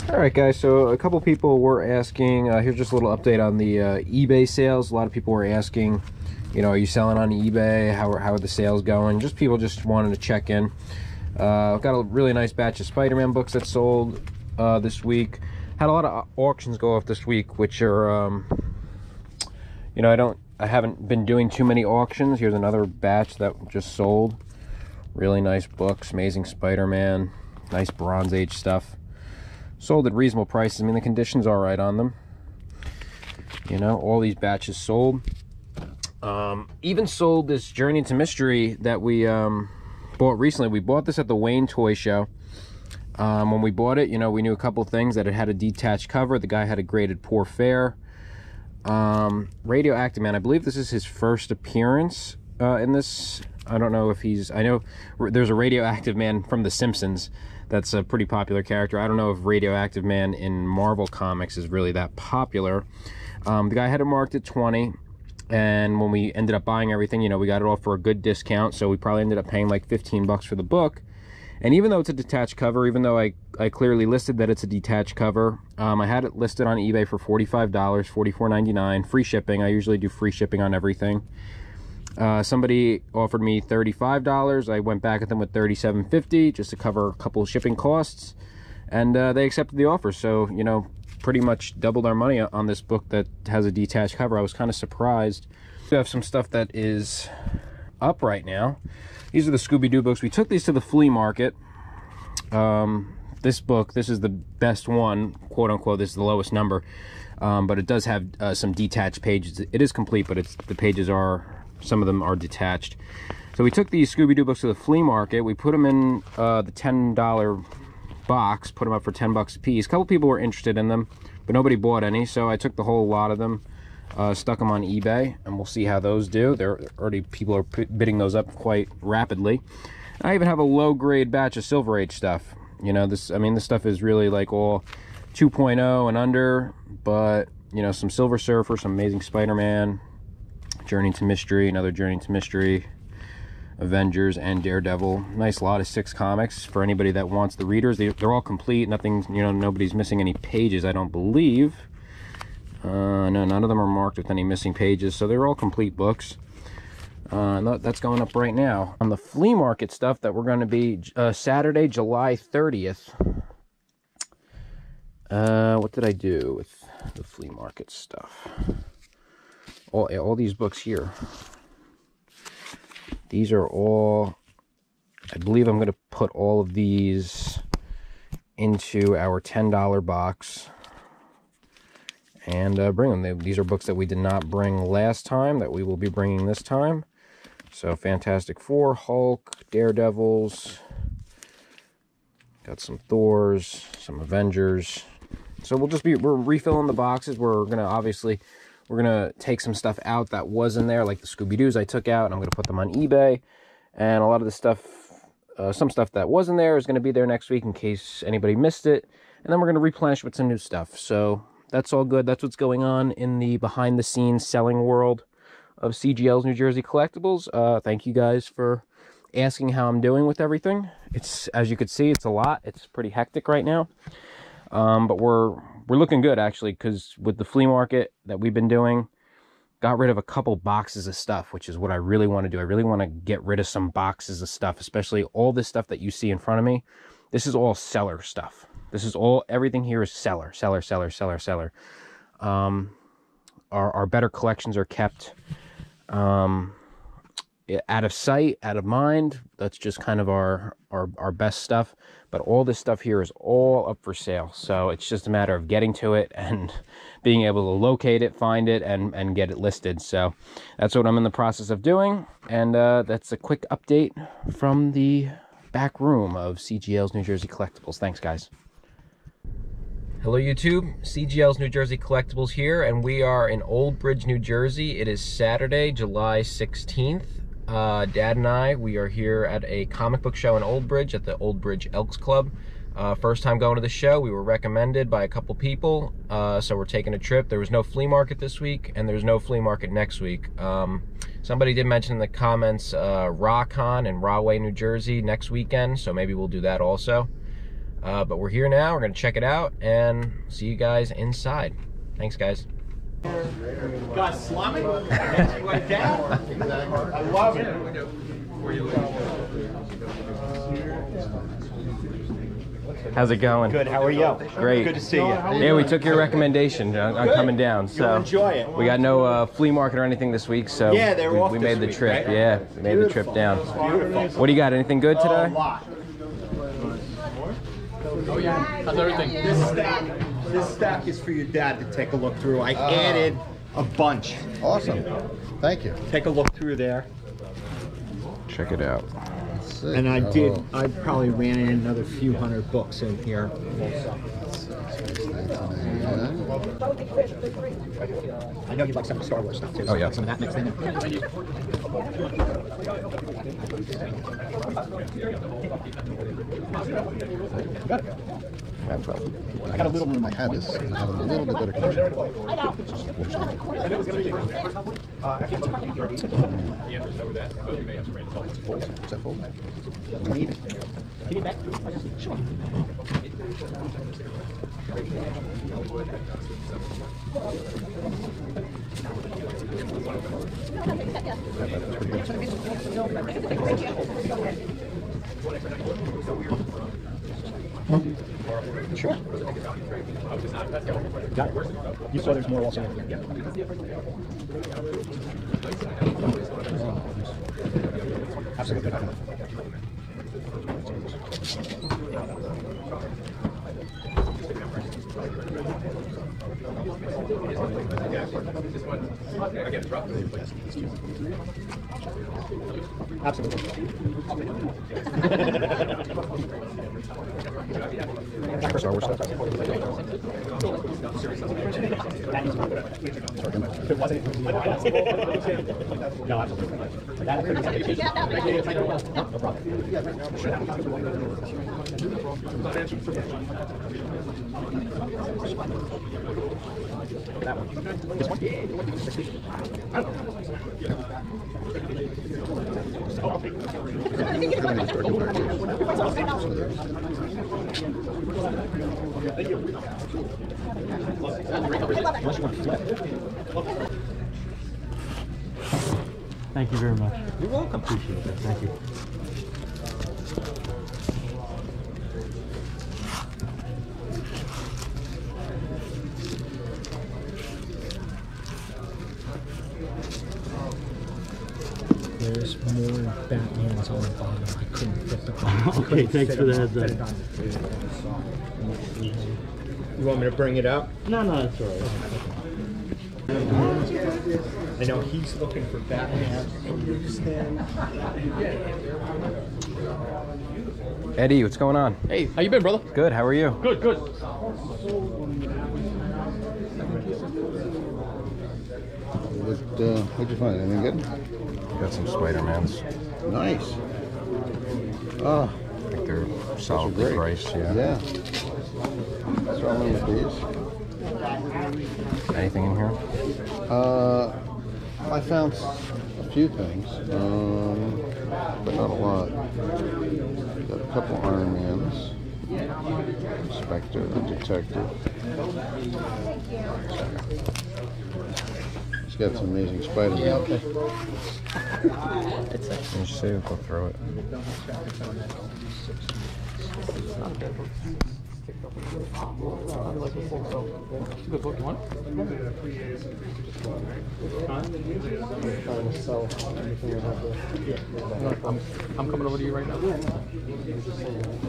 All right, guys, so a couple people were asking, here's just a little update on the eBay sales. A lot of people were asking, you know, are you selling on eBay? How are the sales going? Just people just wanted to check in. I've got a really nice batch of Spider-Man books that sold this week. Had a lot of auctions go off this week, which are, you know, I haven't been doing too many auctions. Here's another batch that just sold. Really nice books, Amazing Spider-Man, nice Bronze Age stuff. Sold at reasonable prices. I mean, the condition's all right on them. You know, all these batches sold. Even sold this Journey into Mystery that we bought recently. We bought this at the Wayne Toy Show. When we bought it, you know, we knew a couple things, that it had a detached cover. The guy had a graded poor fare. Radioactive Man, I believe this is his first appearance in this. I don't know if he's, I know there's a Radioactive Man from The Simpsons. That's a pretty popular character. I don't know if Radioactive Man in Marvel Comics is really that popular. The guy had it marked at 20, and when we ended up buying everything, you know, we got it all for a good discount, so we probably ended up paying like 15 bucks for the book. And even though it's a detached cover, even though I clearly listed that it's a detached cover, I had it listed on eBay for $45, $44.99, free shipping. I usually do free shipping on everything. Somebody offered me $35. I went back at them with $37.50 just to cover a couple of shipping costs, and they accepted the offer. So, you know, pretty much doubled our money on this book that has a detached cover. I was kind of surprised. We have some stuff that is up right now. These are the Scooby-Doo books. We took these to the flea market. This book, this is the best one, quote unquote. This is the lowest number, but it does have some detached pages. It is complete, but the pages are, some of them are detached. So we took these Scooby-Doo books to the flea market. We put them in the $10 box, put them up for 10 bucks a piece. A couple people were interested in them, but nobody bought any, so I took the whole lot of them, stuck them on eBay, and we'll see how those do. People are bidding those up quite rapidly. I even have a low-grade batch of Silver Age stuff. You know, this stuff is really like all 2.0 and under, but, you know, some Silver Surfer, some Amazing Spider-Man, Journey into Mystery, another Journey into Mystery, Avengers, and Daredevil. Nice lot of 6 comics for anybody that wants the readers. They're all complete. Nothing, you know, nobody's missing any pages, I don't believe. No, none of them are marked with any missing pages, so they're all complete books. That's going up right now. On the flea market stuff that we're going to be Saturday, July 30th. What did I do with the flea market stuff? All these books here. These are all, I believe I'm going to put all of these into our $10 box and bring them. These are books that we did not bring last time that we will be bringing this time. So Fantastic Four, Hulk, Daredevils, got some Thors, some Avengers. So we're refilling the boxes. We're gonna take some stuff out that was in there, like the Scooby-Doos I took out, and I'm gonna put them on eBay. And a lot of the stuff, some stuff that was in there is gonna be there next week in case anybody missed it. And then we're gonna replenish with some new stuff. So that's all good. That's what's going on in the behind-the-scenes selling world of CGL's New Jersey Collectibles. Thank you guys for asking how I'm doing with everything. It's, as you can see, it's a lot. It's pretty hectic right now. But we're looking good, actually, because with the flea market that we've been doing, got rid of a couple boxes of stuff, which is what I really want to do. I really want to get rid of some boxes of stuff, especially all this stuff that you see in front of me. This is all seller stuff. This is all, everything here is seller. Our better collections are kept out of sight, out of mind. That's just kind of our best stuff. But all this stuff here is all up for sale. So it's just a matter of getting to it and being able to locate it, find it, and get it listed. So that's what I'm in the process of doing. And that's a quick update from the back room of CGL's New Jersey Collectibles. Thanks, guys. Hello YouTube, CGL's New Jersey Collectibles here, and we are in Old Bridge, New Jersey. It is Saturday, July 16th. Dad and I, we are here at a comic book show in Old Bridge at the Old Bridge Elks Club. First time going to the show. We were recommended by a couple people, so we're taking a trip. There was no flea market this week, and there's no flea market next week. Somebody did mention in the comments RawCon in Rahway, New Jersey next weekend, so maybe we'll do that also. But we're here now. We're going to check it out and see you guys inside. Thanks, guys. Got slumming? Went down? I love it. How's it going? Good, how are you? Great. Good to see you. Yeah, we took your recommendation on coming down. So you'll enjoy it. We got no flea market or anything this week, so yeah, they were off we this made the week, trip. right? Yeah, we made the trip down. Beautiful. What do you got? Anything good today? A lot. Oh yeah, how's everything? This stack is for your dad to take a look through. I added a bunch. Awesome. Thank you. Take a look through there. Check it out. Sick. And I probably ran in another few hundred books in here. I know you like some of the Star Wars stuff too. Oh, yeah. Some of that mixed in. I got a little room in my head is having a little bit better connection. Is that full? Sure. Sure. Got it. You saw there's more also. Yeah. Absolutely. Absolutely. Star Wars stuff. No, absolutely. No That one. This one? I don't know. Thank you. Thank you very much. You're welcome. Appreciate it. Thank you. There's more Batmans on the bottom. I couldn't fit the bottom. Okay, thanks for the heads up. You want me to bring it up? No, that's all right. I know he's looking for Batman. Eddie, what's going on? Hey, how you been, brother? Good. How are you? Good, good. What'd you find? Anything good? Got some Spider-Mans. Nice. Oh, I think they're solidly great. priced. Yeah. Yeah. What's wrong with these? Anything in here? I found a few things, but not a lot. Got a couple Iron Mans. Spectre, the Detective. He's got some amazing Spider-Man. Yeah, okay. Let me see if we'll throw it. Good book, you want? I'm coming over to you right now.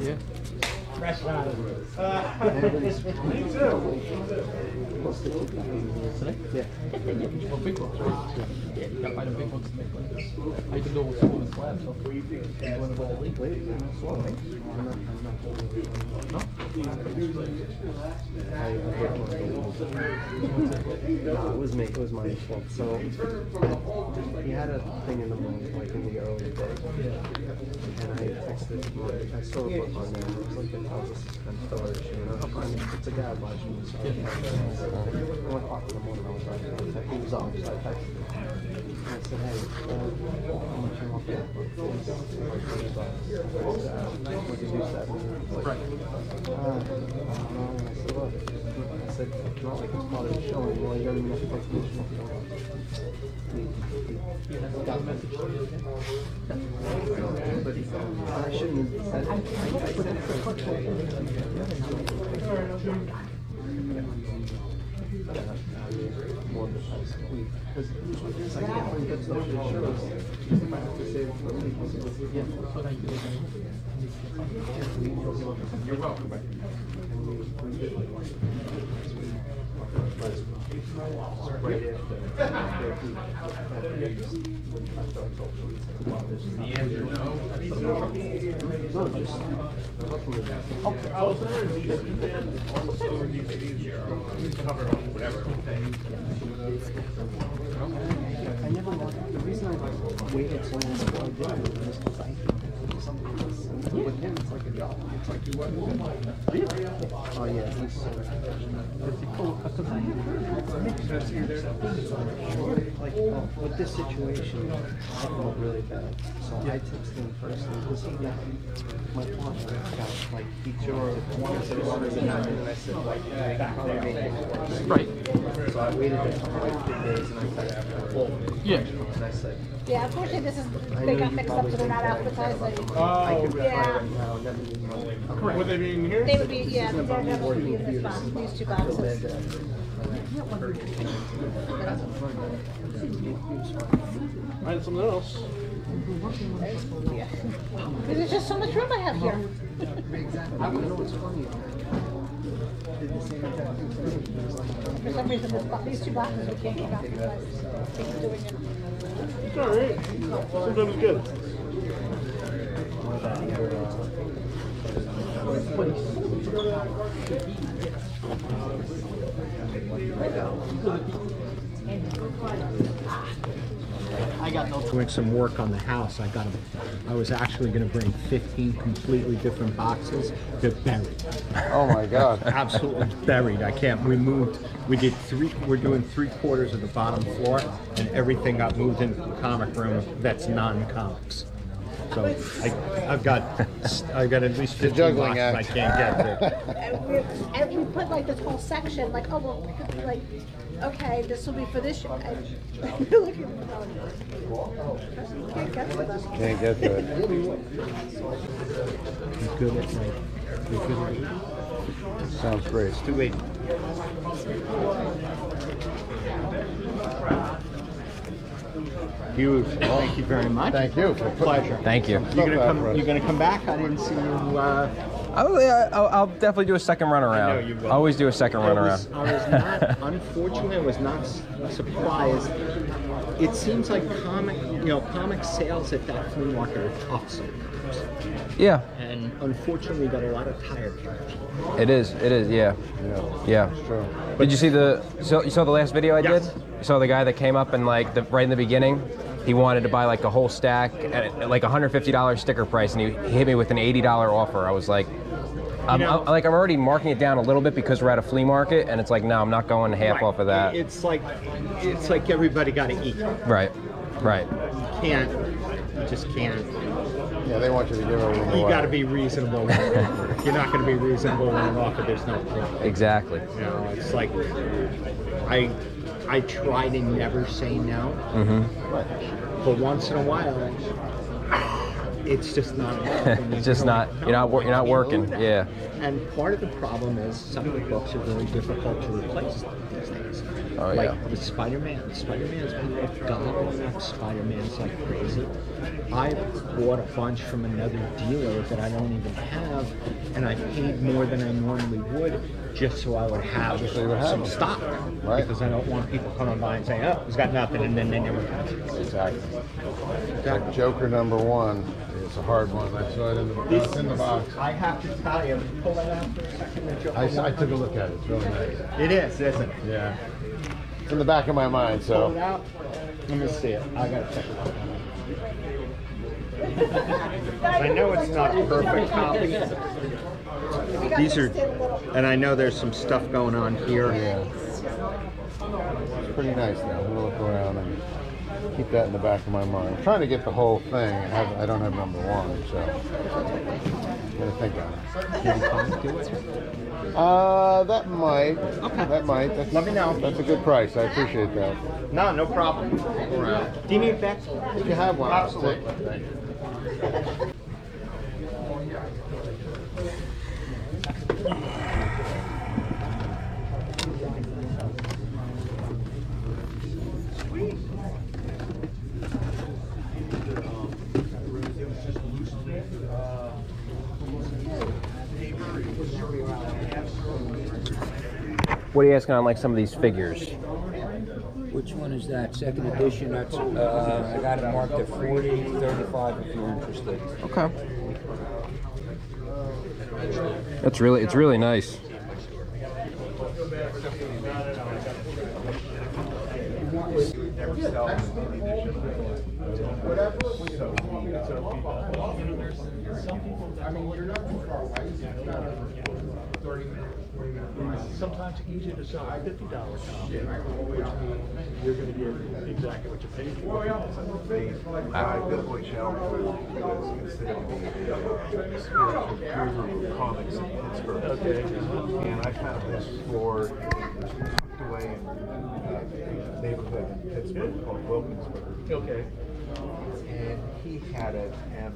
Yeah. Fresh out of it. Me too. Today? Yeah. Well, big books, right? Yeah. You gotta find the big books to make like this. How you can do it with school and slab, so. You want to go to league? No? No, it was me. It was my fault. So he had a thing in the morning, like in the early day, and I texted. I saw a book on there. It was like the top of suspense storage. You know, it's a guy watching me. So I texted him. 1 o'clock in the morning, I was like, he was up, so I texted him. I said, hey, how much you want for that book? $20. What did you say? Right. And I said, look, I said, it's not like it's part of the show anymore. You don't even have to take commission. You have got a message to you, okay? But I shouldn't have said more because I can't bring good stuff to the shows. I have to save it for me. Yeah, so now you can You're welcome. Right after The answer no. I never wanted, the reason I waited so long before I did it was because I hated something else. With him, it's like a job. It's like you work with him. Oh yeah, he's like with this situation, I felt really bad. So I texted him first because he got my partner got like he wanted to order the night, and I said like I can probably make it work. Right. So I waited like 3 days and I texted him. Yeah. And I said Yeah, unfortunately, this is, they got mixed up, so they're not advertising. I can Yeah. retire right now and never use money. Correct. Would they be in here? They would be, yeah, they're definitely be in this box, these two boxes. Find something else. Yeah. There's just so much room I have here. I don't know what's funny. Did the same exact thing for me. It was like, For some reason, these two boxes we can't keep advertising. Keep doing it. It's alright. Sometimes good. I got no doing some work on the house. I was actually going to bring 15 completely different boxes. They're buried. Oh my God. Absolutely buried. I can't. We did we're doing 3/4 of the bottom floor, and everything got moved into the comic room that's non-comics. So I've got at least 15 juggling boxes act. I can't get to. And we put like this whole section, like, oh, well, we could be like, okay, this will be for this show. And look at them going, can't get to them. Can't get to it. He's good at like, he's good at eating. Sounds great. It's 280. Huge. Thank you very much. Thank you. For Pleasure. Thank you. You're gonna come back? I didn't see you. Oh yeah, I'll definitely do a second run around. I know you will. Always do a second run around. I was not, unfortunately, I was not surprised. It seems like comic sales at that flea market are tough sometimes. Yeah, And unfortunately, we got a lot of tire kickers. it is. Yeah. Yeah. Sure. Did you see you saw the last video I Yes. did? You saw the guy that came up and like right in the beginning, he wanted to buy like a whole stack at like $150 sticker price, and he hit me with an $80 offer. I was like, I'm already marking it down a little bit because we're at a flea market, and it's like, no, I'm not going half off of that. It's like everybody got to eat. Right. You just can't. Yeah, they want you to give everything away. You got to be reasonable. If you're not going to be reasonable when an offer, there's no point. Exactly. You know, it's like I try to never say no, but once in a while, it's just not enough. It's just not. You're not working. Yeah. And part of the problem is some of the books are very difficult to replace these days. Oh, like yeah. the Spider-Man. Spider-Man's people gobbling up Spider-Man's like crazy. I bought a bunch from another dealer that I don't even have, and I paid more than I normally would just so I would have Just so you would have some them. stock. Right. Because I don't want people coming by and saying, oh, he's got nothing, and then they never come. Exactly. Like Joker #1 is a hard one. I saw it it's in the box. I have to tell you, pull that out for a second. The Joker I one. took a look at it. It's really nice. It is, isn't it? Yeah. It's in the back of my mind, Pull it so. out. Let me see it. I gotta check it out. I know it's not a perfect copy. These are, and I know there's some stuff going on here. Yeah. It's pretty nice now. I'm gonna look around and keep that in the back of my mind. I'm trying to get the whole thing. I don't have #1, so. Gotta think on it. That might. Okay. That might. That's, Let me know. That's a good price. I appreciate that. No, no problem. Do you need that? If you have one, Absolutely. What are you asking on like some of these figures? Which one is that? Second edition? That's I got it marked at 40, 35 if you're interested. Okay. It's really nice. Sometimes it's easier to sell a $50 comic, which means you're going to get exactly what you paid for. I built my channel because instead of being a spiritual guru of comics in Pittsburgh, and I found this store tucked away in a neighborhood in Pittsburgh called Wilkinsburg. Okay. And he had it, and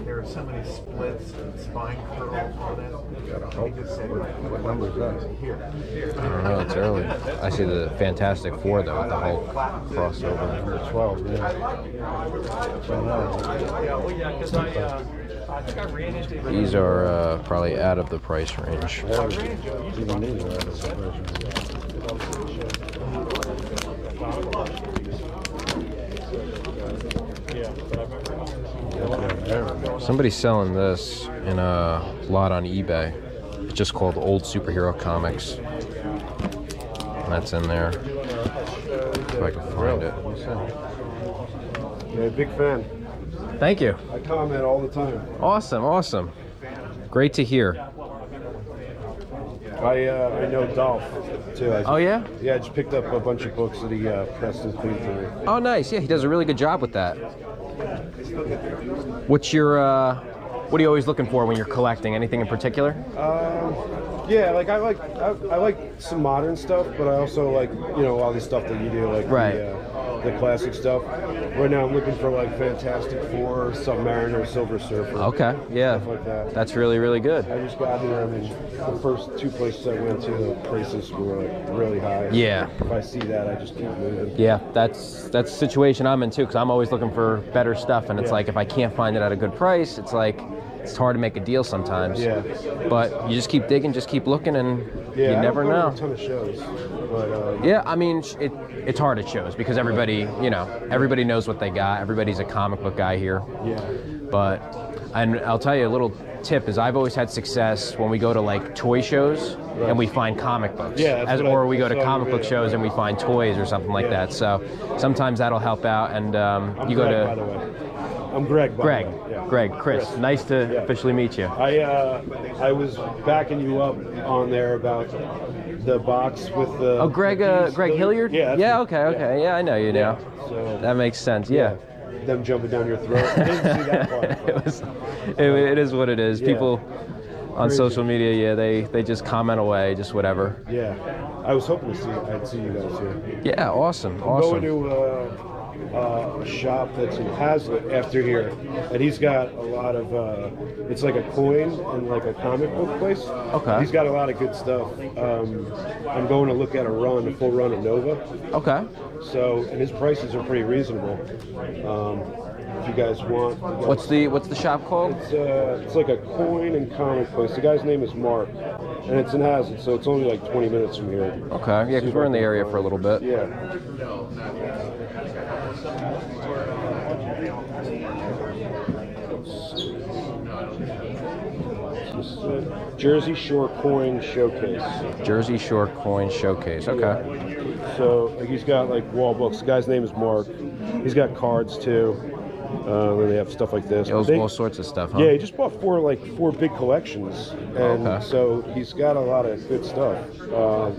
there are so many splits and spine curls on it. He just said, "What number is that?" Here. I don't know, it's early. I see the Fantastic Four though, with the whole crossover. Number 12, yeah. These are probably out of the price range. Even these are out of the price range. Somebody's selling this in a lot on eBay. It's just called Old Superhero Comics. And that's in there. If I can find it. Yeah, big fan. Thank you. I comment all the time. Awesome, awesome. Great to hear. I know Dolph too. Oh yeah? Yeah, I just picked up a bunch of books that he pressed and cleaned for me. Oh nice, yeah, he does a really good job with that. What's your, what are you always looking for when you're collecting? Anything in particular? Yeah, like I like some modern stuff, but I also like, you know, all the stuff that you do, like the classic stuff. Right now I'm looking for like Fantastic Four, Submariner, Silver Surfer. Okay, yeah. Stuff like that. That's really, really good. I just got here. I mean, the first two places I went to, the prices were like really high. Yeah. If I see that, I just keep moving. Yeah, that's the situation I'm in too, because I'm always looking for better stuff, and it's like if I can't find it at a good price, it's like it's hard to make a deal sometimes. Yeah. But you just keep digging, just keep looking, and you never know. I don't go to a ton of shows, but yeah, I mean, it's hard at shows because everybody, you know, everybody knows what they got. Everybody's a comic book guy here. Yeah. But, and I'll tell you a little tip is I've always had success when we go to like toy shows and we find comic books. Yeah. Or we go to comic book shows and we find toys or something like that. So sometimes that'll help out. And you go Greg, to. by the way. I'm Greg. Greg. By the way. Yeah. Greg. Chris. Nice to officially meet you. I was backing you up on there about the box with the. Oh, Greg. Greg Hilliard. Yeah. Yeah. Okay. Yeah, I know you now. So that makes sense. Yeah. Them jumping down your throat. I didn't see that part. It is what it is. People on social media, yeah, they just comment away, just whatever. Yeah. I was hoping I'd see you guys here. Yeah. Awesome. I'm Awesome. going to a shop that's in Hazlitt after here, and he's got a lot of it's like a coin and like a comic book place. Okay. He's got a lot of good stuff. I'm going to look at a full run of Nova. Okay. So, and his prices are pretty reasonable. If you guys want. What's the shop called? It's like a coin and comic place. The guy's name is Mark, and it's in Hazlitt, so it's only like 20 minutes from here. Okay. Yeah, because we're in the area for a little bit. Yeah. Jersey Shore Coin Showcase. Jersey Shore Coin Showcase. Okay. So like he's got like wall books. The guy's name is Mark. He's got cards too. And they have stuff like this. All sorts of stuff, huh? Yeah, he just bought four big collections, and so he's got a lot of good stuff.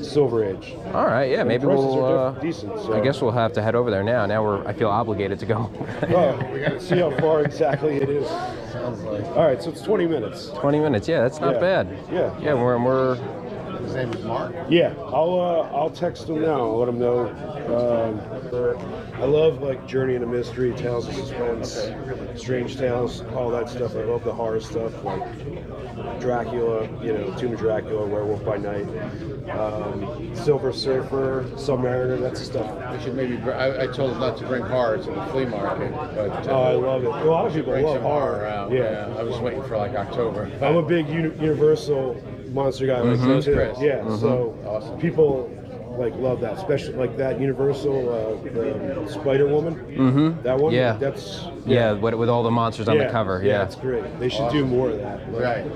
Silver Age. All right, yeah, and maybe prices we'll. are decent. So. I guess we'll have to head over there now. Now I feel obligated to go. We got to see how far exactly it is. All right, so it's 20 minutes. 20 minutes. Yeah, that's not Yeah. bad. Yeah. Yeah, we're His name is Mark. Yeah, I'll text him now. I'll let him know. I love like Journey into Mystery, Tales of Suspense, Strange Tales, all that stuff. I love the horror stuff like Dracula, Tomb of Dracula, Werewolf by Night, Silver Surfer, Submariner. That's the stuff. I should maybe. I told him not to bring horror to the flea market, but Oh, I love it. A lot of people bring love some horror out. Yeah. I was waiting for like October. I'm a big Universal monster guy like you too. Chris. Yeah, so Awesome. people like love that, especially like that Universal the Spider Woman. That one. Yeah. That's yeah, with all the monsters on the cover. Yeah, Yeah. it's great. They should do more of that. But, Right.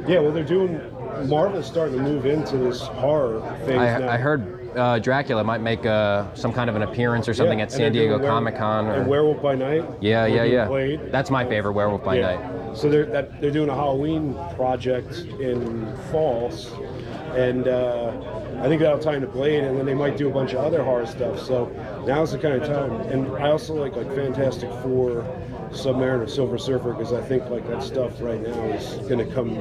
Yeah, well, they're doing. Marvel's starting to move into this horror phase now. I heard Dracula might make some kind of an appearance or something Yeah, at and San they're Diego doing Comic Con. and Werewolf by Night. Yeah, They're yeah, doing yeah. Blade. That's my favorite, Werewolf by Night. So they're doing a Halloween project in Falls, and I think that'll tie into Blade, and then they might do a bunch of other horror stuff. So now's the kind of time. And I also like Fantastic Four, Submariner, Silver Surfer, because I think like that stuff right now is going to come.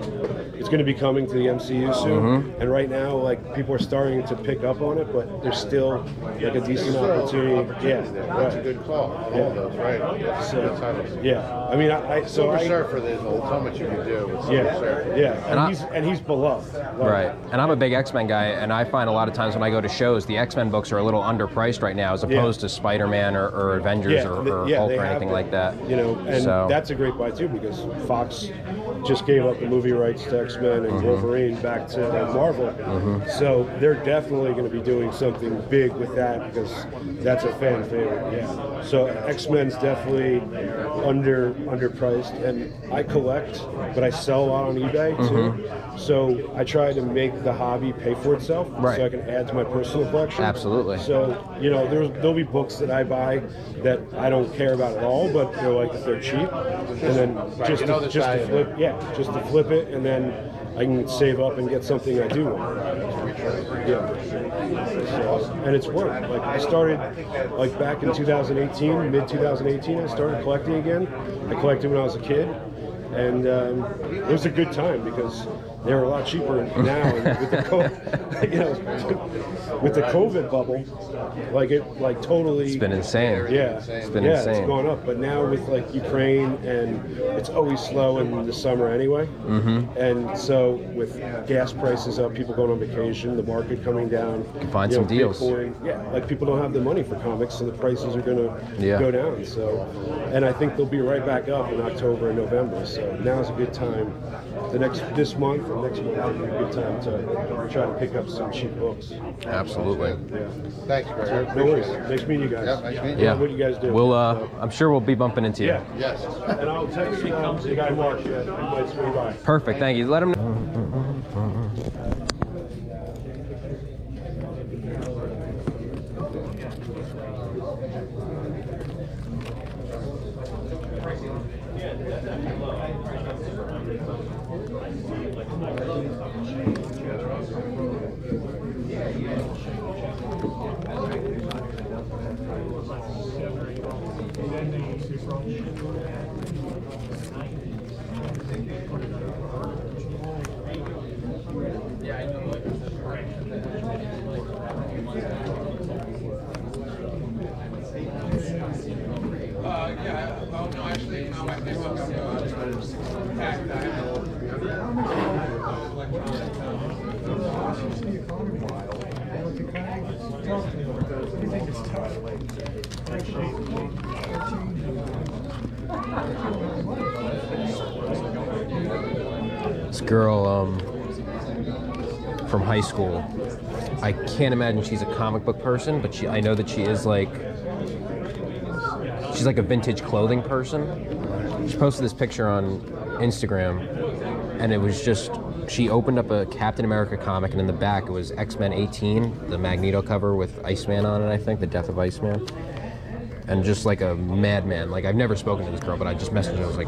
It's going to be coming to the MCU soon, and right now like people are starting to pick up on it, but there's still like a decent opportunity. Yeah, That's a good call. I love those, right? So, Good titles. yeah, I mean, Silver Surfer, there's so much you can do with Silver Surfer. yeah, and he's beloved. Like, Right. And I'm a big X-Men guy, and I find a lot of times when I go to shows, the X-Men books are a little underpriced right now as opposed to Spider-Man or Avengers or Hulk they or have anything been, like that. And So- that's a great buy too because Fox just gave up the movie rights to X-Men and Wolverine back to Marvel. So they're definitely going to be doing something big with that because that's a fan favorite. Yeah. So X-Men's definitely underpriced, and I collect, but I sell a lot on eBay too. So I try to make the hobby pay for itself, Right. so I can add to my personal collection. Absolutely. So there'll be books that I buy that I don't care about at all, but they're cheap, and then just to flip it, and then I can save up and get something I do want. Yeah. So, and it's worked. Like I started like back in 2018, mid 2018, I started collecting again. I collected when I was a kid, and it was a good time because they were a lot cheaper now. And with the with the COVID bubble, like totally. It's been insane. Yeah, It's been It's insane. gone up. But now with like Ukraine, and it's always slow in the summer anyway. And so with gas prices up, people going on vacation, the market coming down, You can find some deals. Bitcoin, like people don't have the money for comics, so the prices are going to go down. So, and I think they'll be right back up in October and November. So now's a good time. This month or next month will be a good time to try to pick up some cheap books. Absolutely. Yeah. Thanks, Greg. No worries. Nice meeting you guys. Yeah, nice meeting you. Yeah. What you guys do? We'll. I'm sure we'll be bumping into you. Yeah. Yes. And I'll text the guy Mark. He might swing by. Perfect. Thank you. Let him know. This girl from high school, I can't imagine she's a comic book person, but I know that she is she's like a vintage clothing person. She posted this picture on Instagram, and it was just, she opened up a Captain America comic, and in the back it was X-Men 18, the Magneto cover with Iceman on it, I think, the death of Iceman. And just like a madman. Like, I've never spoken to this girl, but I just messaged her. I was like,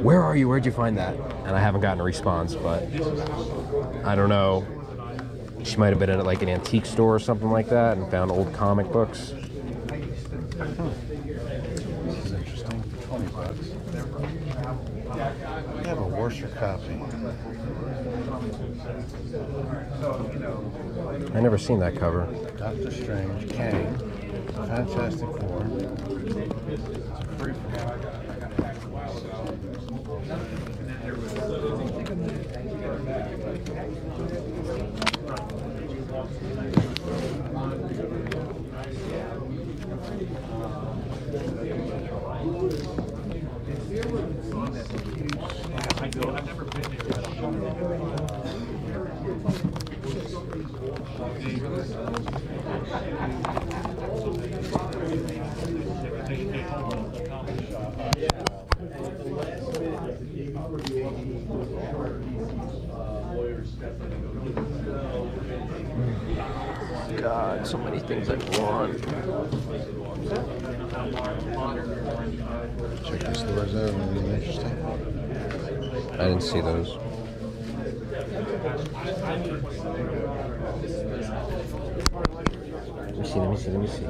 where are you? Where'd you find that? And I haven't gotten a response, but I don't know. She might have been at like an antique store or something like that and found old comic books. This is interesting. $20. Enforcer copy. I never seen that cover. Doctor Strange, Kang, Fantastic Four. It's a free I've never been there. God, so many things I want. Check this. Was that anything interesting? I didn't see those. Let me see.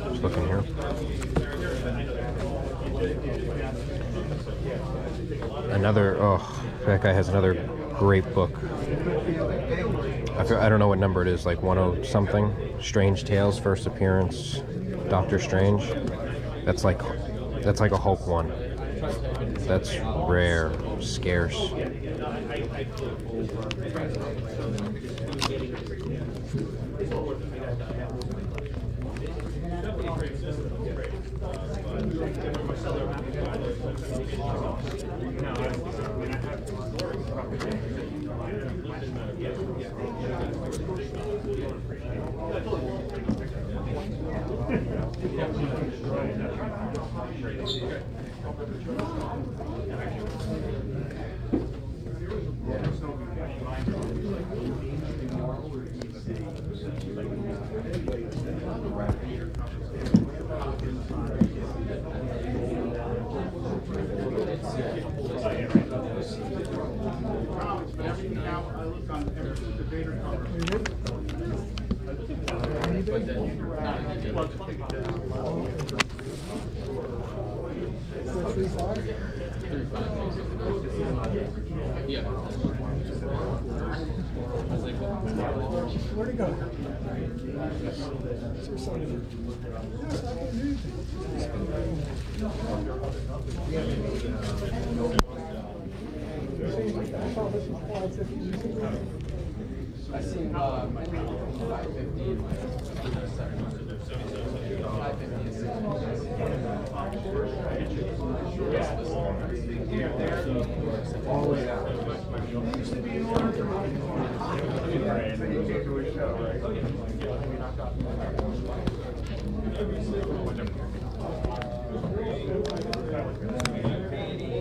Just looking here. Another, oh, that guy has another great book. I don't know what number it is, like 10 something. Strange Tales, first appearance, Doctor Strange. That's like a Hulk one. That's rare, scarce. Where'd it go? I seen 550. All the way down.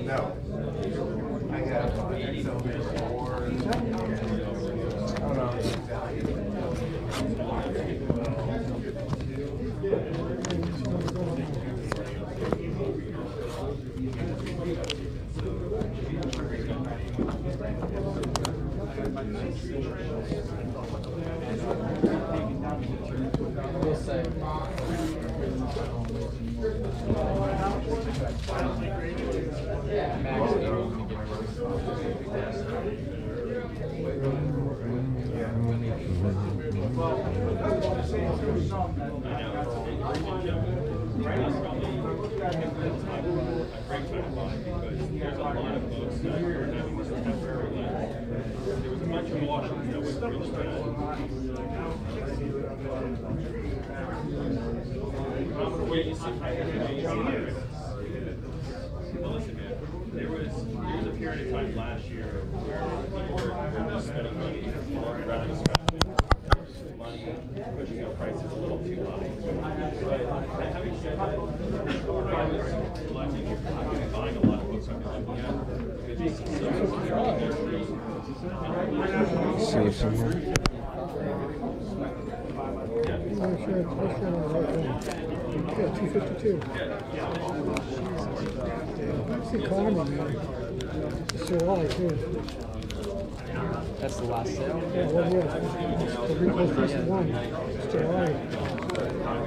No. I have We'll say. Max, you know, when there was a period of time last year where people were just spending money rather than spending money pushing up prices a little too high. But having said that, I was collecting and buying a lot of books I've been looking at because it's so See somewhere. Yeah, 252. It's economy, man. It's July, too. that's the last sale. Yeah, well, yeah. It's the Rico's first one. It's July.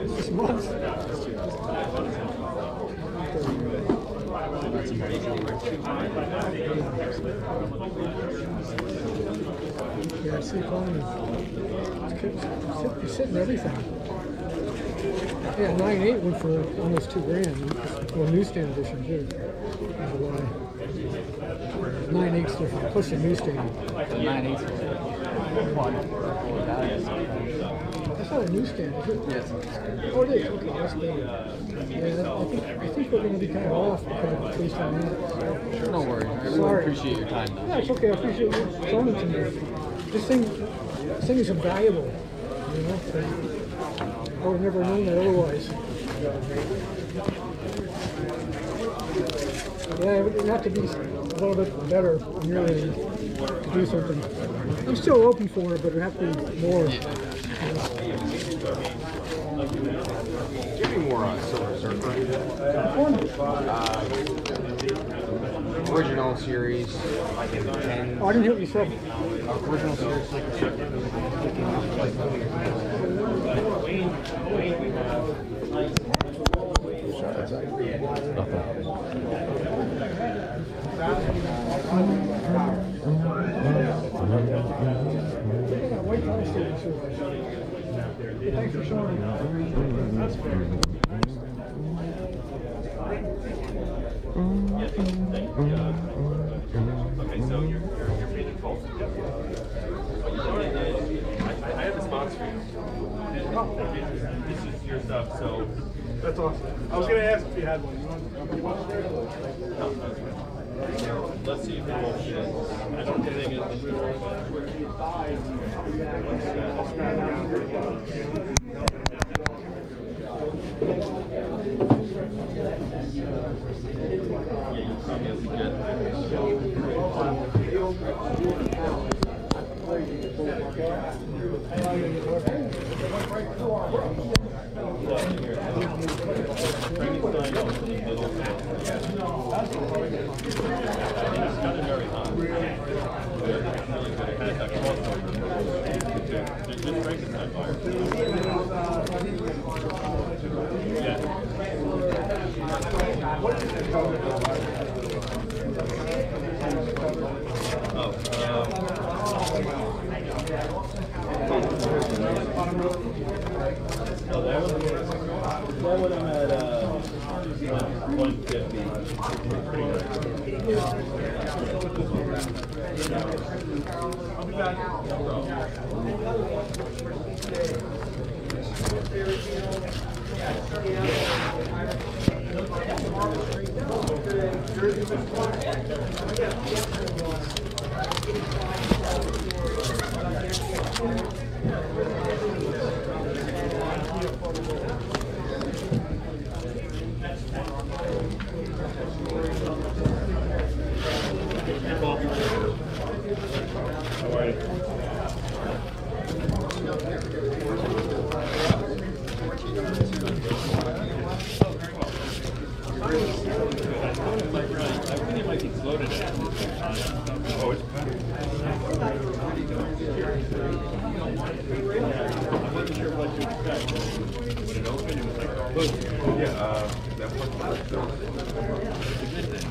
This month. That's amazing. Yeah, it's the economy. It's sitting everything. Yeah, 9.8 went for almost $2,000. Well, newsstand edition too. In July. 9.8's different. Plus the newsstand. The 9.8's That's not a newsstand, is it? Yes. Oh, it is. Okay, that's better. Yeah, I think we're going to be kind of off because based on that. No worries. I really Sorry. appreciate your time, though. Yeah, it's okay. I appreciate you showing it to me. This thing is invaluable. You know, I would have never known that otherwise. Yeah, it would have to be a little bit better on your end to do something. I'm still open for it, but it would have to be more. Give me more Silver Surfer. Original series, like in 10. Oh, I didn't hear what you said. Original series, Thanks for showing me. That's fair. Okay, so you're painting both. I have a sponsor for you. This is your stuff, so. That's awesome. I was going to ask if you had one. Let's see if it will fit. I don't think that one I'm at 150. I'll be back. How are you? I really might be floated at. wasn't sure what to expect. When it opened, it was like, oh, yeah, that was it's a good thing.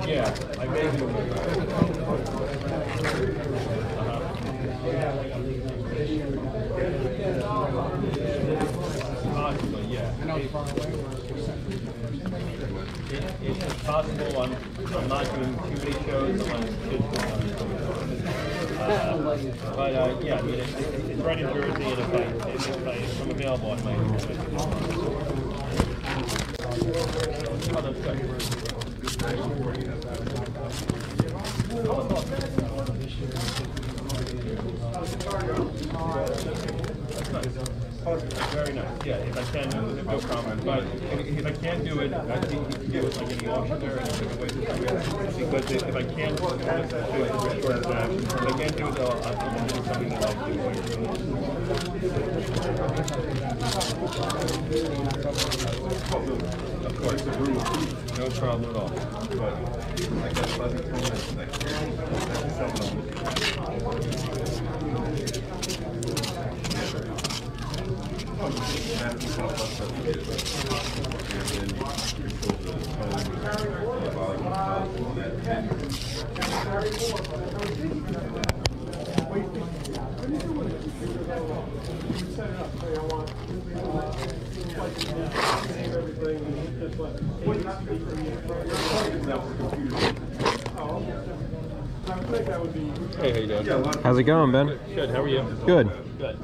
Yeah, I made possibly, yeah. It's possible. I'm not doing too many shows unless but yeah, I mean, it's right in Jersey, and if I'm available, I might. Oh, that's good. Very nice. Yeah, if I can, no problem. But if I can't do it, I think you can do it like any auction there. Because if I can't do it, if I can't do it, I'll do something that I do. Of course, no problem at all. But I guess Hey, how you doing? How's it going, Ben? Good. How are you? Good. Good.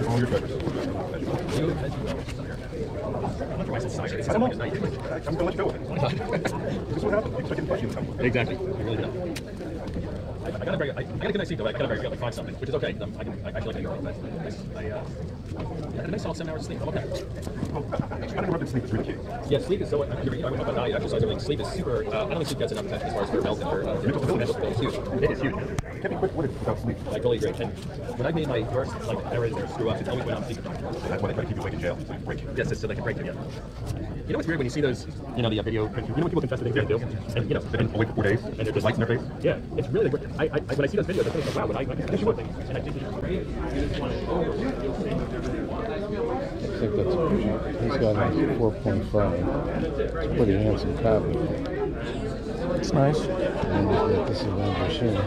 All your pictures. I'm going to let you go. This is what happened. People start getting questions. Exactly. I really do. I got a good night's sleep though. I got a very good like 5 something, which is okay. I actually like it. I had a nice solid 7 hours of sleep. I'm okay. Uninterrupted sleep is really key. Yeah, sleep is so. I went about diet, exercise, everything. Sleep is super. I don't think sleep gets enough attention as far as for health and for mental stability. It's huge. It is huge. It can't be quick-witted without sleep. I totally agree. And when I made my first like errors or screw ups, it's always when I'm sleeping. That's why they try to keep you awake in jail, so you break. Yes, so they can break together. You know what's weird when you see those, you know, the video, you know when people confess to things they do? And, you know, They've been awake for 4 days, and they're just lights in their face. Yeah, it's really weird. When I see those videos, I think, wow, when I can do things. And I think it's great. I think that's he's got a 4.5. It's a pretty handsome copy. It's nice. And he's got this around machine.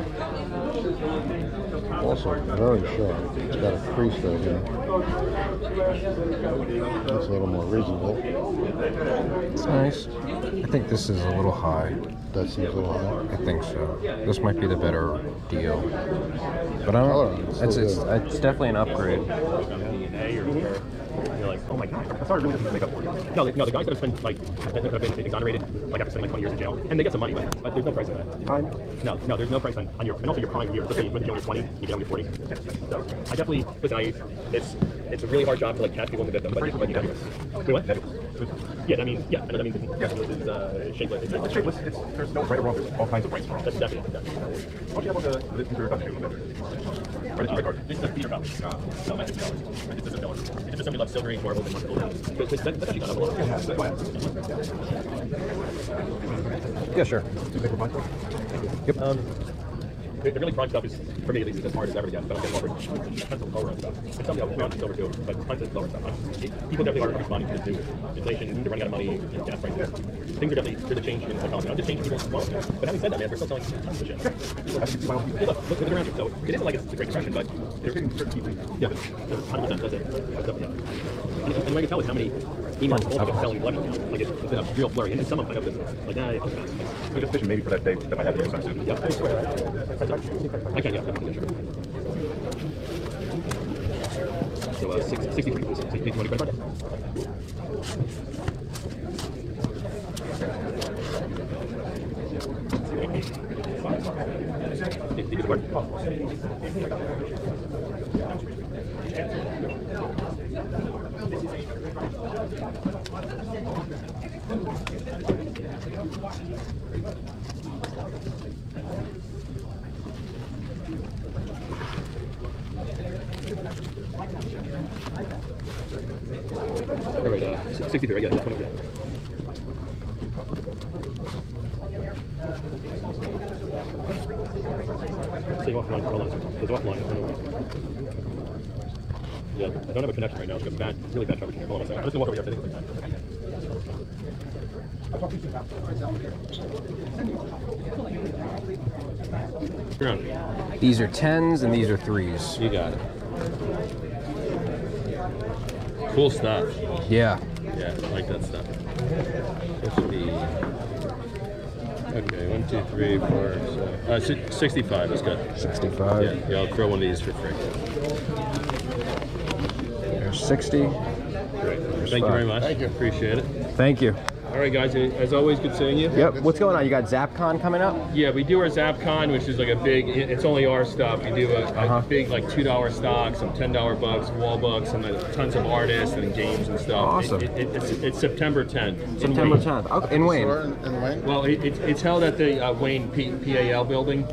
Also very sharp. It's got a crease right here. That's a little more reasonable. It's nice. I think this is a little high. That seems a little high. I think so. This might be the better deal. But I don't know. It's definitely an upgrade. You're like, oh my god, I started really to make up for you. No, the guys that have spent like that have been exonerated, like after spending like 20 years in jail, and they get some money, but there's no price on that. No, there's no price on your, and also your prime years. Let's say when you're 20, you get on your 40. So I definitely listen. It's a really hard job to like catch people in the victim, but you got to. What? Yeah, I mean, yeah, that means it's shapeless. It's shapeless. There's no right or wrong. There's all kinds of rights and wrongs. That's definitely. Why don't you have the computer about you? Credit card. This is a Peter copy. No, that's $50. It's just $1. It's just somebody loves silver green marbles and muscle. That's actually gone up a lot. Yeah, sure. Yep. The really prime stuff is, for me at least, as hard as ever to get, but I'm getting offered tons of lower end stuff. And some of the silver too, but tons of lower stuff. People definitely are responding to inflation, they're running out of money, and gas prices. Things are definitely, there's a change in economy. I'm just changing people's wallets. But having said that, man, we're still selling tons of shit. Hey, look around you. So it isn't like it's the Great Depression, but there's getting certain people. Yeah, 100% does it. And what I can tell is how many emails are selling collection. Like it's been a real flurry. And some of them I know this, like, it's fast. I'm just fishing maybe for that day that I have to do something soon. Yeah, I swear. I can't, yeah, definitely sure. So 63, please. 63, 20 credit card. All right, 63, I got it. This one over there. Stay offline, hold on. It's offline. Yeah, I don't have a connection right now. It's got bad, really bad coverage here. Hold on a second. I'm just gonna walk over here. These are 10s and these are 3s. You got it. Cool stuff. Yeah. Yeah, I like that stuff. This should be okay. 1, 2, 3, 4. 65 is good. 65. Yeah, I'll throw one of these for free. There's 60. Great. Thank you very much. Thank you. Appreciate it. Thank you. All right, guys. As always, good seeing you. Yep. What's going on? You got ZapCon coming up? Yeah, we do our ZapCon, which is like a big. It's only our stuff. We do a big like $2 stock, some $10 books, wall books, and like tons of artists and games and stuff. Awesome. It's September 10th. September 10th. Okay, in Wayne. In Wayne? Well, it's held at the Wayne PAL building,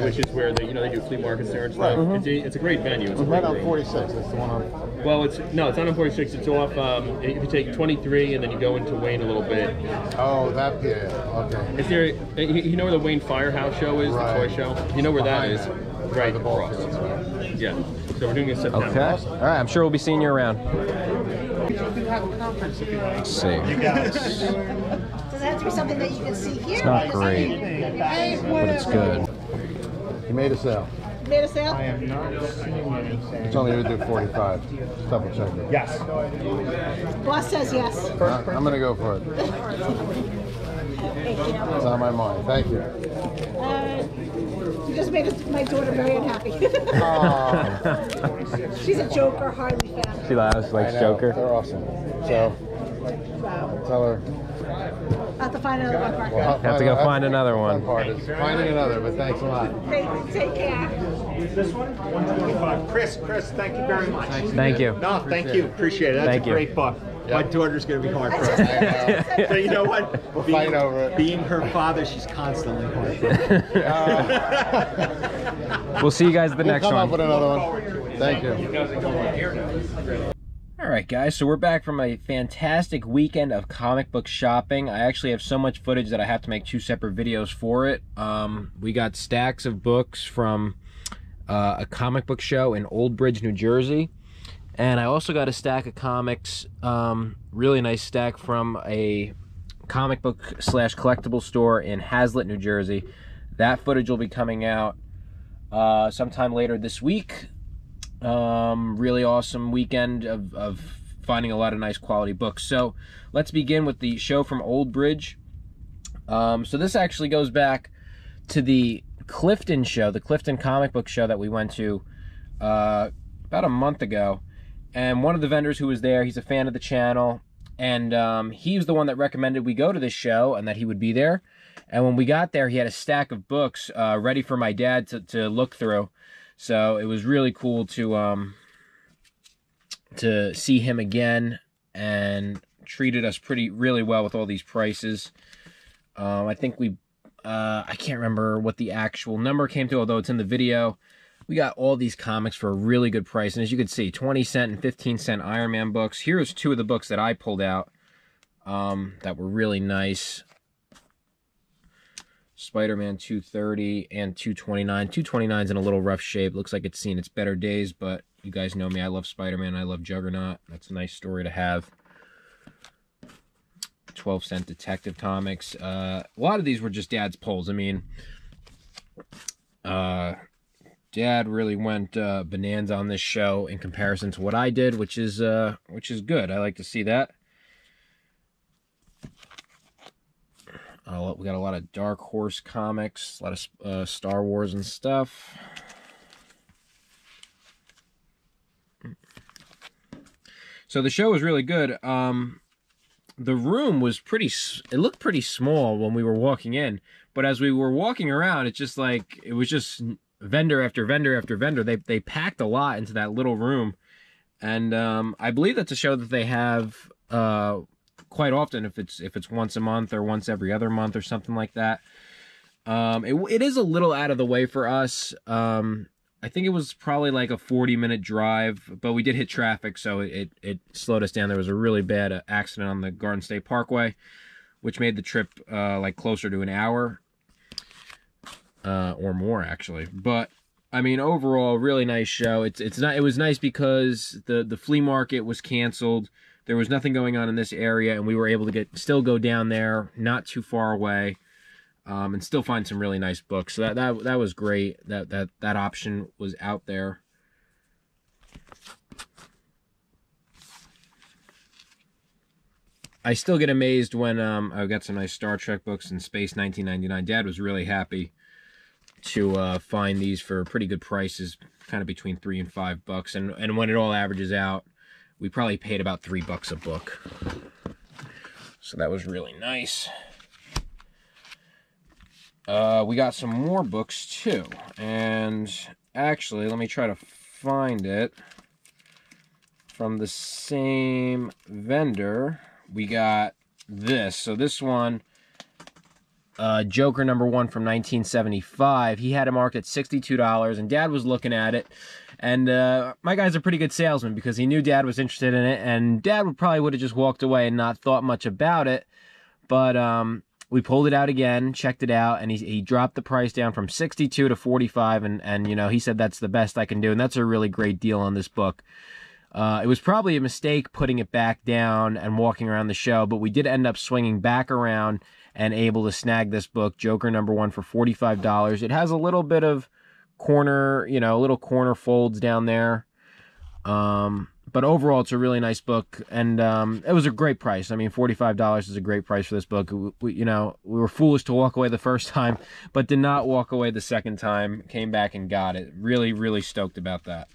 which is where they they do flea markets there and stuff. Right. It's a great venue. It's Right on 46. That's the one on. Well, it's not on 46. It's off. If you take 23 and then you go into Wayne a little bit. Oh, that PAL. Okay. Is there? You know where the Wayne Firehouse show is, Right. the toy show? You know where Behind that is? that. Right, The ball across. fields, right. Yeah. So we're doing it in September. Okay. All right. I'm sure we'll be seeing you around. Let's see. Does it have to be something that you can see here? It's not great, but it's good. He made a sale. Made a sale? am not seeing anything. It's only going to do 45. Double check it. Yes. Boss says yes. I'm going to go for it. It's on my mind. Thank you. You just made my daughter very unhappy. She's a Joker Harley fan. She likes I know, Joker. They're awesome. So So Tell her. I'll have to find another one for Well, her. Have to go find that's another the one. fun part is finding another, but thanks a lot. Take care. This one, 125. Chris, thank you very much. Thank you. No, thank you. Appreciate it. That's Thank a you. great book. My daughter's going to be hard pressed. So you know what? We'll fight over it. Being her father, she's constantly hard pressed. We'll see you guys at the We'll next come one. up with another one. Thank you. All right, guys, so we're back from a fantastic weekend of comic book shopping. I actually have so much footage that I have to make 2 separate videos for it. We got stacks of books from a comic book show in Old Bridge, New Jersey. And I also got a stack of comics, really nice stack from a comic book / collectible store in Hazlitt, New Jersey. That footage will be coming out sometime later this week. Really awesome weekend of finding a lot of nice quality books. So let's begin with the show from Old Bridge. So this actually goes back to the Clifton show, the Clifton comic book show that we went to about a month ago. And one of the vendors who was there, he's a fan of the channel, and he was the one that recommended we go to this show and that he would be there. And when we got there, he had a stack of books ready for my dad to look through. So it was really cool to see him again, and treated us really well with all these prices. I think I can't remember what the actual number came to, although it's in the video. We got all these comics for a really good price. And as you can see, 20-cent and 15-cent Iron Man books. Here's 2 of the books that I pulled out that were really nice. Spider-Man 230 and 229. 229's in a little rough shape. Looks like it's seen its better days, but you guys know me. I love Spider-Man. I love Juggernaut. That's a nice story to have. 12-cent Detective Comics. A lot of these were just Dad's pulls. I mean, Dad really went bonanza on this show in comparison to what I did, which is good. I like to see that. We got a lot of Dark Horse comics, a lot of Star Wars and stuff. So the show was really good. The room was it looked pretty small when we were walking in, but as we were walking around, it's just like, it was just vendor after vendor after vendor. They packed a lot into that little room, and I believe that's a show that they have quite often, if it's once a month or once every other month or something like that. It is a little out of the way for us. I think it was probably like a 40-minute drive, but we did hit traffic, so it slowed us down. There was a really bad accident on the Garden State Parkway, which made the trip like closer to an hour or more, actually. But I mean, overall, really nice show. It was nice because the flea market was canceled. There was nothing going on in this area, and we were able to still go down there, not too far away, and still find some really nice books. So that was great. That option was out there. I still get amazed when I got some nice Star Trek books in Space 1999. Dad was really happy to find these for pretty good prices, kind of between $3 and $5, and when it all averages out, we probably paid about $3 a book. So that was really nice. We got some more books too, and actually, let me try to find it. From the same vendor, we got this. So this one, Joker #1 from 1975. He had it marked at $62, and Dad was looking at it. And my guy's a pretty good salesman because he knew Dad was interested in it, and Dad would have just walked away and not thought much about it. But we pulled it out again, checked it out, and he dropped the price down from $62 to $45, and you know, he said that's the best I can do, and that's a really great deal on this book. It was probably a mistake putting it back down and walking around the show, but we did end up swinging back around and able to snag this book, Joker #1, for $45. It has a little bit of corner, little corner folds down there. But overall, it's a really nice book, and it was a great price. I mean, $45 is a great price for this book. We were foolish to walk away the first time, but did not walk away the second time. Came back and got it. Really, really stoked about that.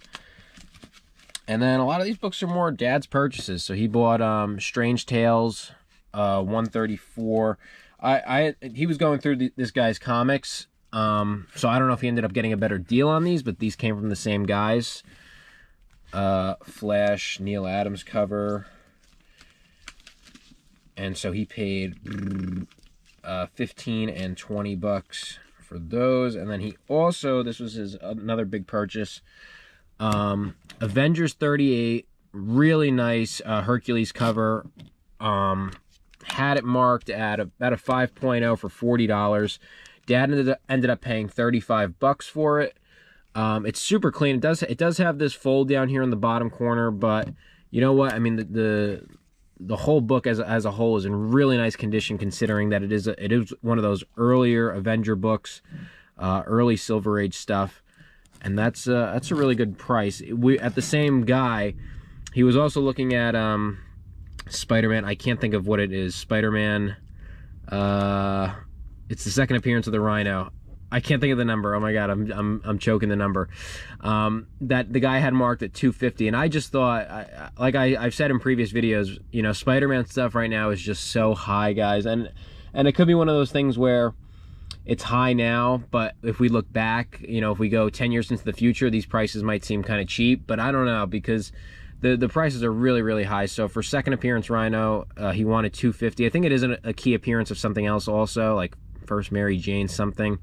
And then a lot of these books are more Dad's purchases. So he bought Strange Tales, 134. He was going through this guy's comics, so I don't know if he ended up getting a better deal on these, but these came from the same guys. Flash, Neil Adams cover. And so he paid 15 and 20 bucks for those. And then he also, this was his another big purchase, Avengers 38, really nice Hercules cover. Had it marked at about a 5.0 for $40. Dad ended up paying 35 bucks for it. It's super clean. It does have this fold down here in the bottom corner, but you know what? I mean, the whole book as a whole is in really nice condition, considering that it is one of those earlier Avenger books, early Silver Age stuff, and that's a really good price. At the same guy, he was also looking at Spider-Man. I can't think of what it is. Spider-Man. It's the second appearance of the Rhino. I can't think of the number. Oh my god, I'm choking the number. That the guy had marked at $250, and I just thought, like I've said in previous videos, you know, Spider-Man stuff right now is just so high, guys, and it could be one of those things where it's high now, but if we look back, you know, if we go 10 years into the future, these prices might seem kind of cheap, but I don't know, because the prices are really, really high. So for second appearance Rhino, he wanted $250. I think it is a key appearance of something else also, like first Mary Jane something.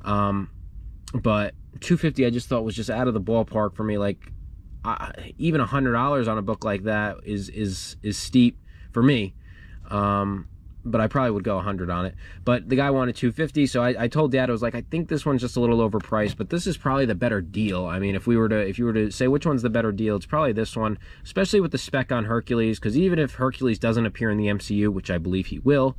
But $250 I just thought was just out of the ballpark for me. Like even $100 on a book like that is steep for me. But I probably would go 100 on it. But the guy wanted $250, so I told Dad, I was like, I think this one's just a little overpriced, but this is probably the better deal. I mean, if you were to say which one's the better deal, it's probably this one, especially with the spec on Hercules, because even if Hercules doesn't appear in the MCU, which I believe he will,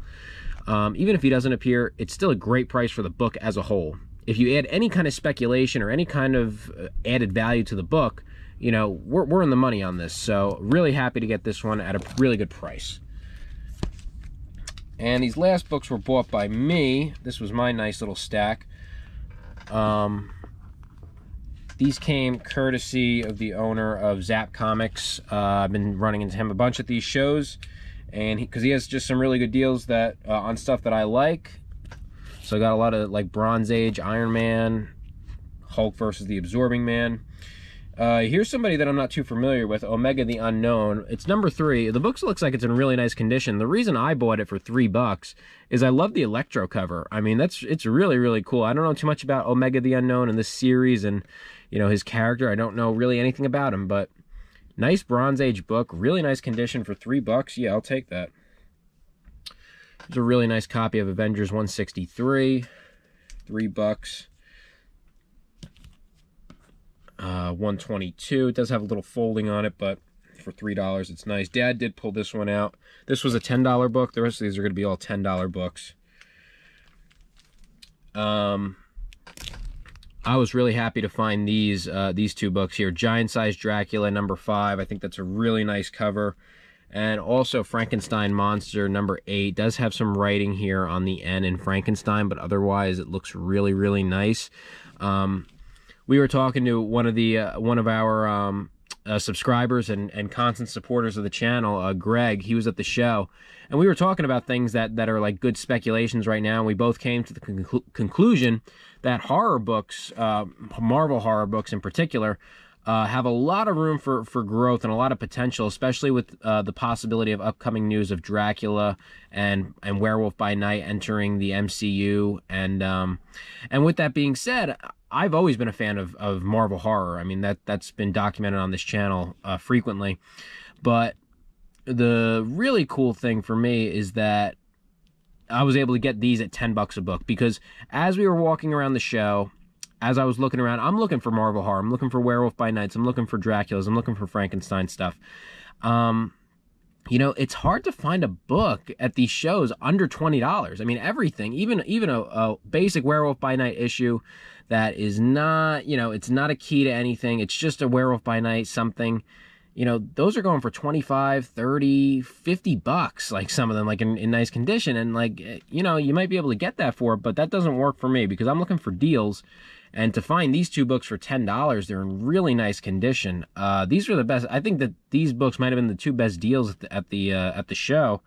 even if he doesn't appear, it's still a great price for the book as a whole. If you add any kind of speculation or any kind of added value to the book, you know, we're in the money on this. So really happy to get this one at a really good price. And these last books were bought by me. This was my nice little stack. These came courtesy of the owner of Zap Comics. I've been running into him a bunch at these shows, and because he has just some really good deals that on stuff that I like. So I got a lot of like Bronze Age, Iron Man, Hulk versus the Absorbing Man. Here's somebody that I'm not too familiar with, Omega the Unknown. It's number 3. The book looks like it's in really nice condition. The reason I bought it for $3 is I love the Electro cover. I mean, it's really, really cool. I don't know too much about Omega the Unknown in this series and, you know, his character. I don't know really anything about him, but nice Bronze Age book, really nice condition for $3. Yeah, I'll take that. There's a really nice copy of Avengers 163, $3. 122. It does have a little folding on it, but for $3 it's nice. Dad did pull this one out. This was a $10 book. The rest of these are going to be all $10 books. I was really happy to find these two books here. Giant Size Dracula number 5. I think that's a really nice cover. And also Frankenstein Monster number 8. Does have some writing here on the N in Frankenstein, but otherwise it looks really, really nice. We were talking to one of our subscribers and constant supporters of the channel, Greg. He was at the show, and we were talking about things that are like good speculations right now, and we both came to the conclusion that horror books, Marvel horror books in particular, have a lot of room for growth and a lot of potential, especially with the possibility of upcoming news of Dracula and Werewolf by Night entering the MCU. And with that being said, I've always been a fan of Marvel horror. I mean, that's been documented on this channel frequently. But the really cool thing for me is that I was able to get these at $10 a book, because as we were walking around the show, as I was looking around, I'm looking for Marvel horror. I'm looking for Werewolf by Nights. I'm looking for Draculas. I'm looking for Frankenstein stuff. You know, it's hard to find a book at these shows under $20. I mean, everything, even a basic Werewolf by Night issue that is not, you know, it's not a key to anything. It's just a Werewolf by Night something. You know, those are going for 25, 30, 50 bucks, like some of them, like in nice condition. And like, you know, you might be able to get that for it, but that doesn't work for me because I'm looking for deals. And to find these two books for $10, they're in really nice condition. These are the best. I think that these books might have been the two best deals at the show.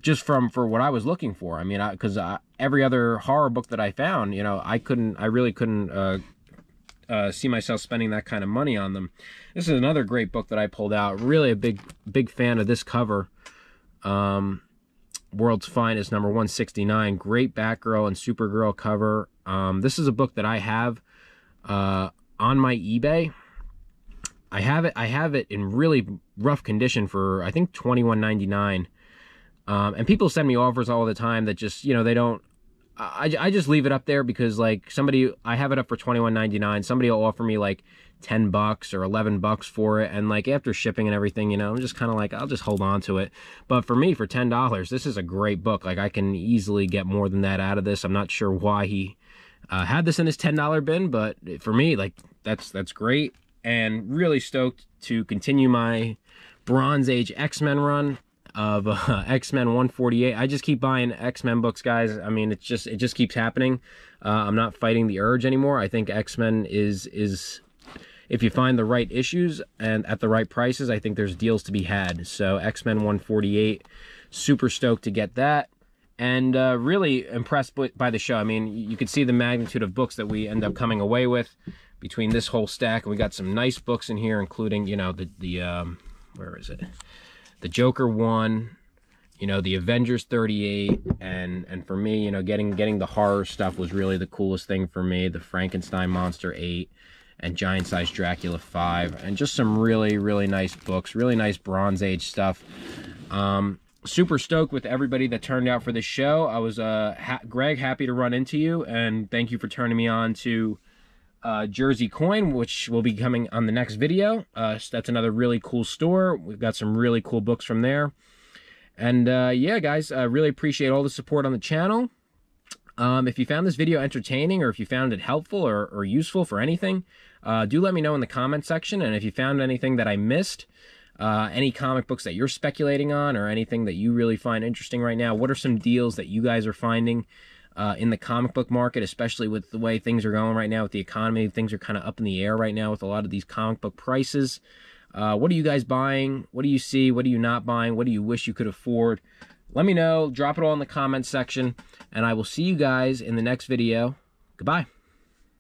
Just for what I was looking for. I mean, because every other horror book that I found, you know, I really couldn't see myself spending that kind of money on them. This is another great book that I pulled out. Really a big fan of this cover. World's Finest, number 169. Great Batgirl and Supergirl cover. This is a book that I have on my eBay. I have it in really rough condition for, I think, $21.99. And people send me offers all the time that just, you know, they don't. I just leave it up there because, like, I have it up for $21.99. Somebody will offer me like $10 or $11 for it, and like after shipping and everything, you know, I'm just kind of like, I'll just hold on to it. But for me, for $10, this is a great book. Like, I can easily get more than that out of this. I'm not sure why he had this in his $10 bin, but for me, like, that's great. And really stoked to continue my Bronze Age X-Men run of X-Men 148. I just keep buying X-Men books, guys. I mean, it just keeps happening. I'm not fighting the urge anymore. I think X-Men is if you find the right issues and at the right prices, I think there's deals to be had. So X-Men 148, super stoked to get that. And really impressed by the show. I mean, you could see the magnitude of books that we end up coming away with between this whole stack. And we got some nice books in here, including, you know, the where is it? The Joker 1, you know, the Avengers 38, and for me, you know, getting the horror stuff was really the coolest thing for me. The Frankenstein Monster 8 and Giant Size Dracula 5, and just some really, really nice books, really nice Bronze Age stuff. Super stoked with everybody that turned out for this show. I was, Greg, happy to run into you, and thank you for turning me on to Jersey Coin, which will be coming on the next video. That's another really cool store. We've got some really cool books from there. And yeah, guys, I really appreciate all the support on the channel. If you found this video entertaining, or if you found it helpful or useful for anything, do let me know in the comment section. And if you found anything that I missed, any comic books that you're speculating on, or anything that you really find interesting right now, what are some deals that you guys are finding in the comic book market, especially with the way things are going right now with the economy? Things are kind of up in the air right now with a lot of these comic book prices. What are you guys buying? What do you see? What are you not buying? What do you wish you could afford? Let me know. Drop it all in the comment section, and I will see you guys in the next video. Goodbye.